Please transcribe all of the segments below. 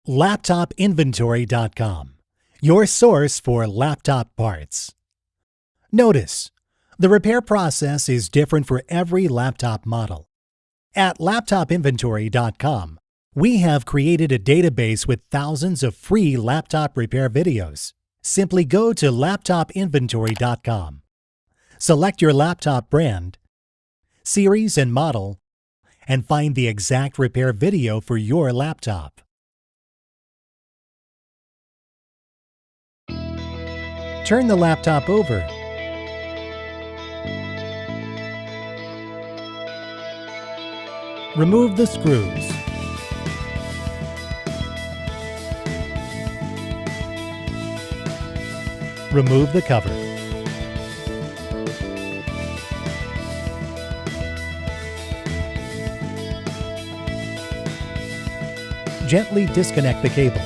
LaptopInventory.com, your source for laptop parts. Notice, the repair process is different for every laptop model. At LaptopInventory.com, we have created a database with thousands of free laptop repair videos. Simply go to LaptopInventory.com, select your laptop brand, series and model, and find the exact repair video for your laptop. Turn the laptop over. Remove the screws. Remove the cover. Gently disconnect the cable.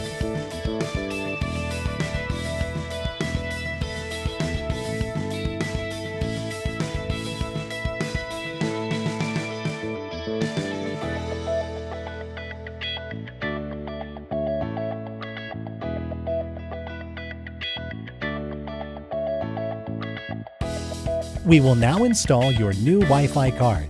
We will now install your new Wi-Fi card.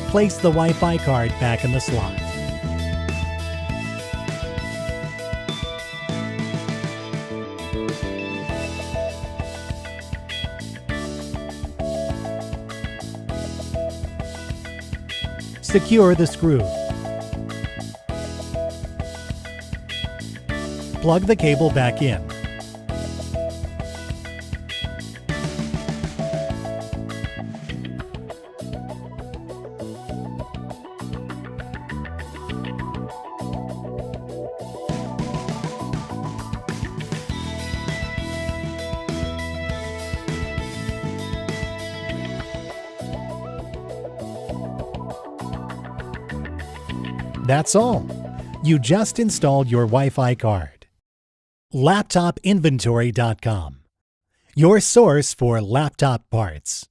Place the Wi-Fi card back in the slot. Secure the screw. Plug the cable back in. That's all. You just installed your Wi-Fi card. LaptopInventory.com, your source for laptop parts.